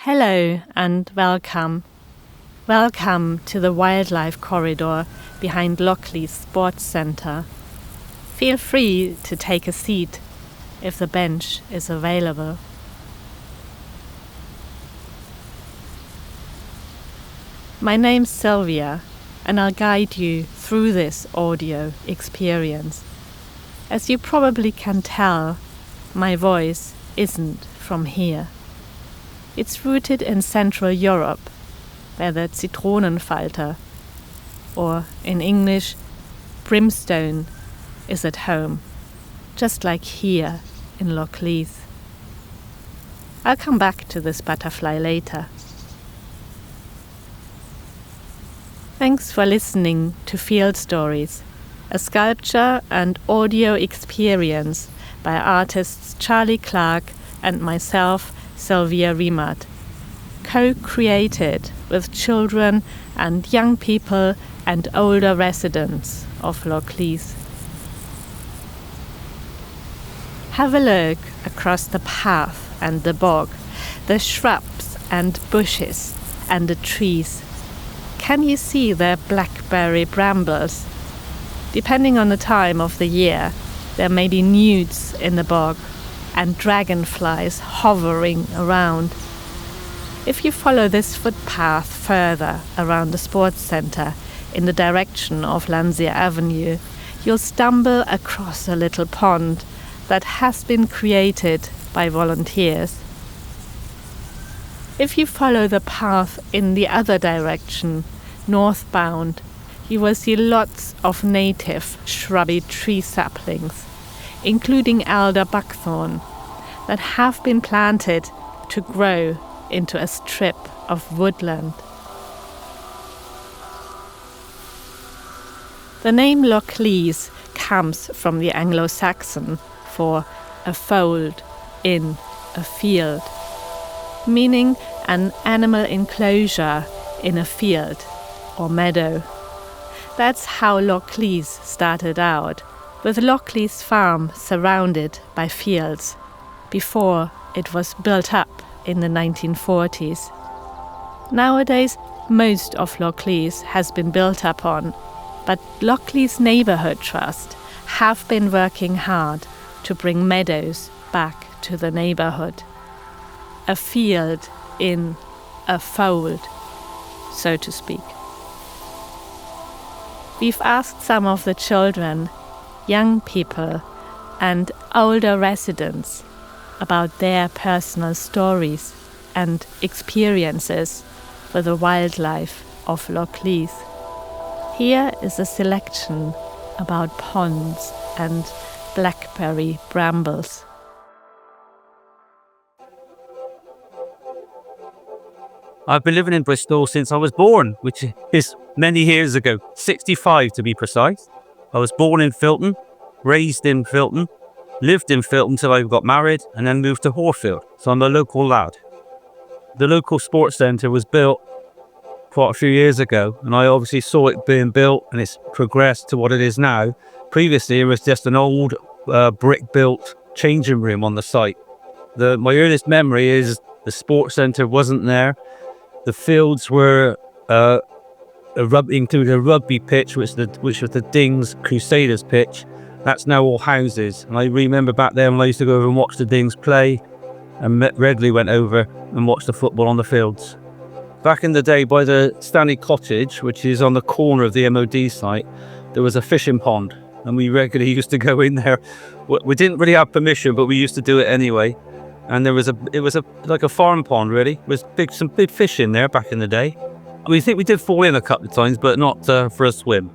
Hello and welcome. Welcome to the wildlife corridor behind Lockleys Sports Centre. Feel free to take a seat if the bench is available. My name's Sylvia, and I'll guide you through this audio experience. As you probably can tell, my voice isn't from here. It's rooted in Central Europe, where the Zitronenfalter, or in English, brimstone, is at home, just like here in Lockleys. I'll come back to this butterfly later. Thanks for listening to Field Stories, a sculpture and audio experience by artists Charlie Clark and myself, Sylvia Riemann, co-created with children and young people and older residents of Lockleys. Have a look across the path and the bog, the shrubs and bushes and the trees. Can you see the blackberry brambles? Depending on the time of the year, there may be newts in the bog and dragonflies hovering around. If you follow this footpath further around the sports centre in the direction of Landseer Avenue, you'll stumble across a little pond that has been created by volunteers. If you follow the path in the other direction, northbound, you will see lots of native shrubby tree saplings, including elder buckthorn, that have been planted to grow into a strip of woodland. The name Lockleys comes from the Anglo-Saxon for a fold in a field, meaning an animal enclosure in a field or meadow. That's how Lockleys started out, with Lockleys Farm surrounded by fields, before it was built up in the 1940s. Nowadays, most of Lockleys has been built upon, but Lockleys Neighbourhood Trust have been working hard to bring meadows back to the neighbourhood. A field in a fold, so to speak. We've asked some of the children, young people, and older residents about their personal stories and experiences with the wildlife of Lockleys. Here is a selection about ponds and blackberry brambles. I've been living in Bristol since I was born, which is many years ago, 65 to be precise. I was born in Filton, raised in Filton, lived in Filton till I got married and then moved to Horfield, so I'm a local lad. The local sports centre was built quite a few years ago, and I obviously saw it being built and it's progressed to what it is now. Previously it was just an old brick-built changing room on the site. My earliest memory is the sports centre wasn't there. The fields were included a rugby pitch, which was the Dings Crusaders pitch. That's now all houses. And I remember back then when I used to go over and watch the Dings play, and regularly went over and watched the football on the fields. Back in the day, by the Stanley Cottage, which is on the corner of the MOD site, there was a fishing pond, and we regularly used to go in there. We didn't really have permission, but we used to do it anyway. And it was like a farm pond, really. There was some big fish in there back in the day. I think we did fall in a couple of times, but not for a swim.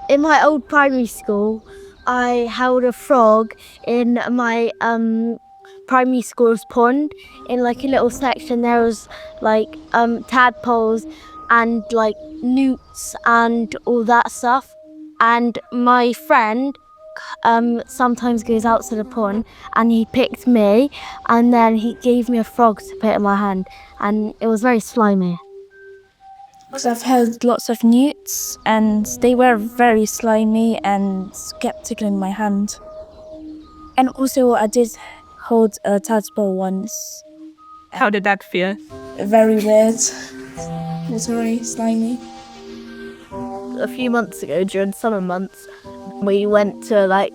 In my old primary school, I held a frog in my primary school's pond. In like a little section, there was like tadpoles and like newts and all that stuff. And my friend sometimes goes out to the pond and he picked me and then he gave me a frog to put in my hand, and it was very slimy. Because I've held lots of newts and they were very slimy and skeptical in my hand. And also I did hold a tadpole once. How did that feel? Very weird. Watery, slimy. A few months ago, during summer months, we went to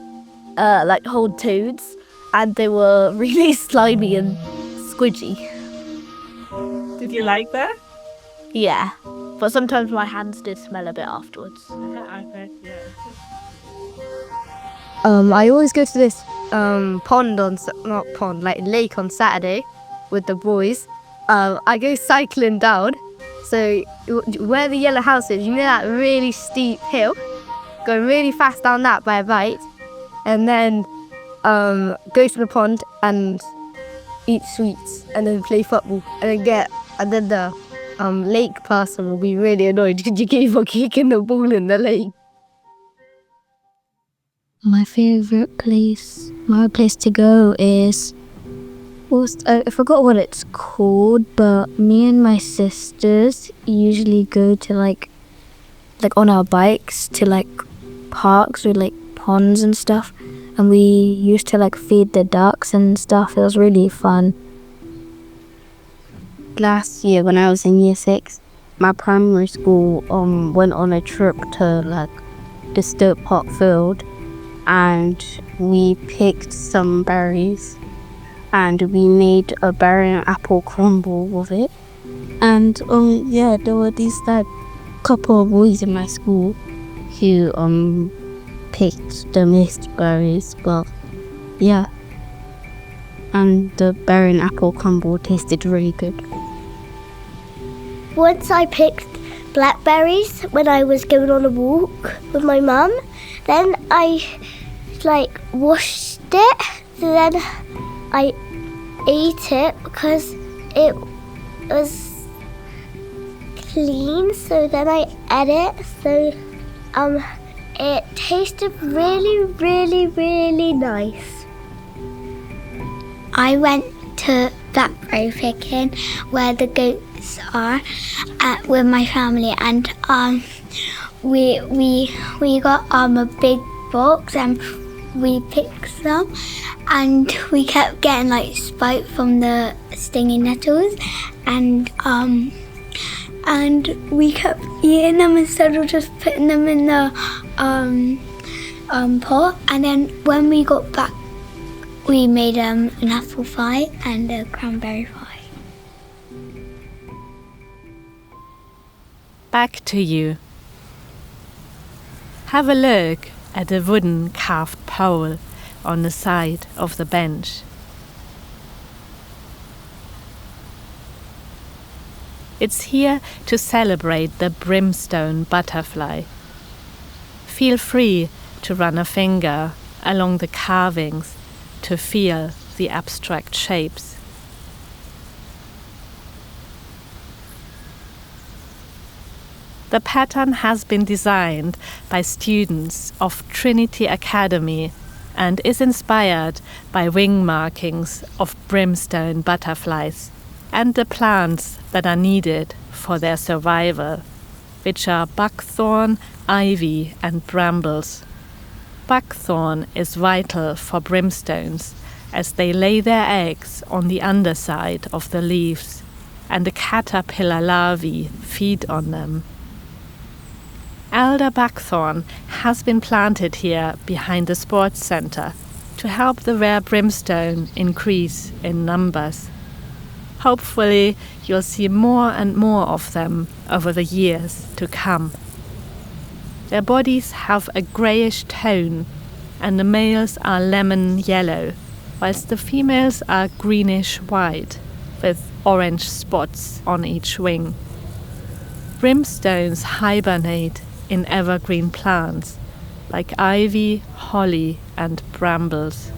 hold toads, and they were really slimy and squidgy. Did you like that? Yeah, but sometimes my hands did smell a bit afterwards. I always go to this lake on Saturday with the boys. I go cycling down. So where the yellow house is, you know that really steep hill? Going really fast down that by a bite, and then go to the pond and eat sweets, and then play football, and then the lake person will be really annoyed because you keep on kicking the ball in the lake. My place to go is, I forgot what it's called, but me and my sisters usually go to like on our bikes to like parks with like ponds and stuff, and we used to like feed the ducks and stuff. It was really fun. Last year when I was in year 6, my primary school went on a trip to like the Stoke Park field, and we picked some berries and we made a berry and apple crumble with it. And there were these like couple of boys in my school who picked the mixed berries. But yeah, and the berry and apple crumble tasted really good. Once I picked blackberries when I was going on a walk with my mum. Then I washed it, so then I ate it because it was clean, so then I ate it. So it tasted really, really, really nice. I went to blackberry picking where the goats are with my family, and we got a big box and we picked some, and we kept getting spite from the stinging nettles, and we kept eating them instead of just putting them in the pot. And then when we got back, we made an apple pie and a cranberry pie. Back to you. Have a look at the wooden carved pole on the side of the bench. It's here to celebrate the brimstone butterfly. Feel free to run a finger along the carvings to feel the abstract shapes. The pattern has been designed by students of Trinity Academy and is inspired by wing markings of brimstone butterflies and the plants that are needed for their survival, which are buckthorn, ivy, and brambles. Buckthorn is vital for brimstones as they lay their eggs on the underside of the leaves, and the caterpillar larvae feed on them. Elder buckthorn has been planted here behind the sports center to help the rare brimstone increase in numbers. Hopefully, you'll see more and more of them over the years to come. Their bodies have a greyish tone, and the males are lemon yellow, whilst the females are greenish white, with orange spots on each wing. Brimstones hibernate in evergreen plants, like ivy, holly, and brambles.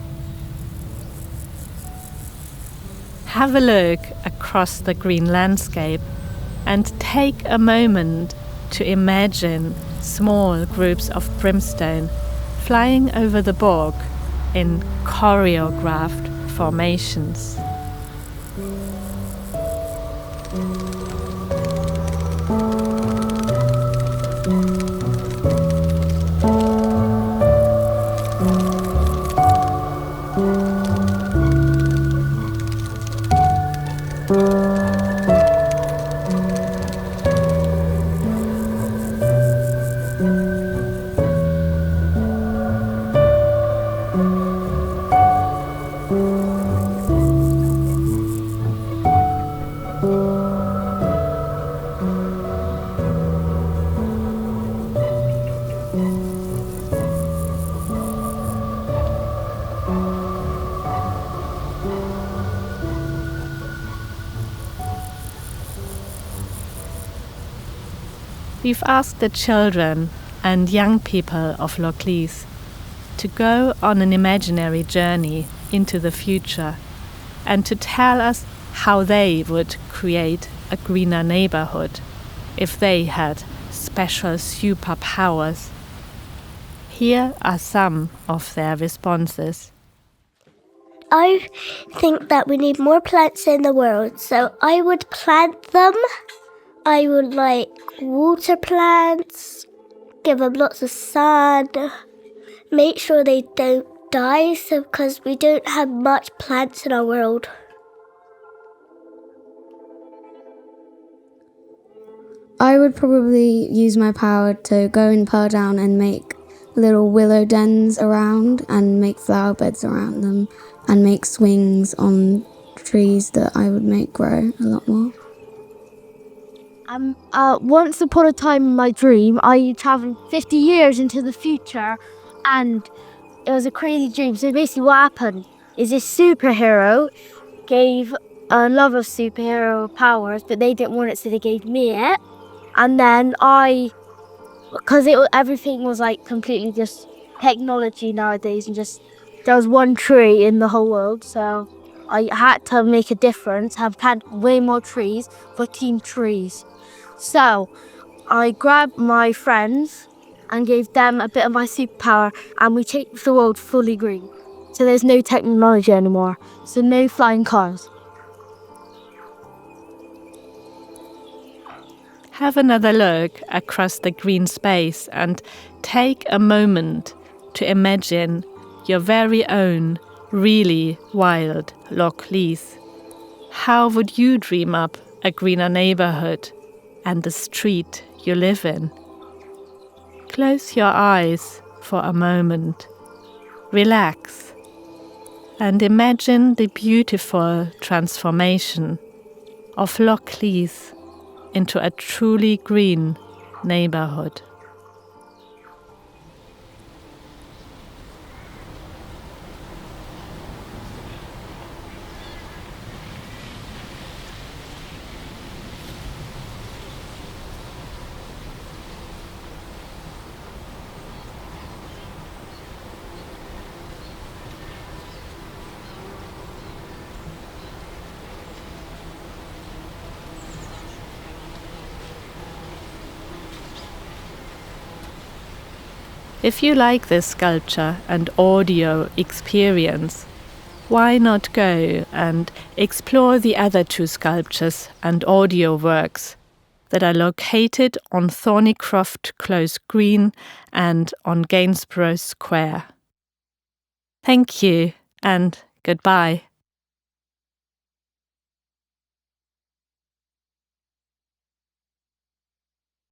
Have a look across the green landscape and take a moment to imagine small groups of brimstone flying over the bog in choreographed formations. We've asked the children and young people of Lochleaze to go on an imaginary journey into the future and to tell us how they would create a greener neighborhood if they had special superpowers. Here are some of their responses. I think that we need more plants in the world, so I would plant them. I would water plants, give them lots of sun, make sure they don't die because we don't have much plants in our world. I would probably use my power to go in Pearl Down and make little willow dens around and make flower beds around them and make swings on trees that I would make grow a lot more. Once upon a time in my dream, I traveled 50 years into the future, and it was a crazy dream. So basically what happened is this superhero gave another superhero powers, but they didn't want it, so they gave me it. And then because everything was completely just technology nowadays, and just there was one tree in the whole world, so I had to make a difference, have planted way more trees for Team Trees. So I grabbed my friends and gave them a bit of my superpower, and we changed the world fully green. So there's no technology anymore, so no flying cars. Have another look across the green space and take a moment to imagine your very own really wild Lochleaze. How would you dream up a greener neighborhood and the street you live in? Close your eyes for a moment, relax, and imagine the beautiful transformation of Lochleaze into a truly green neighborhood. If you like this sculpture and audio experience, why not go and explore the other two sculptures and audio works that are located on Thornycroft Close Green and on Gainsborough Square. Thank you and goodbye.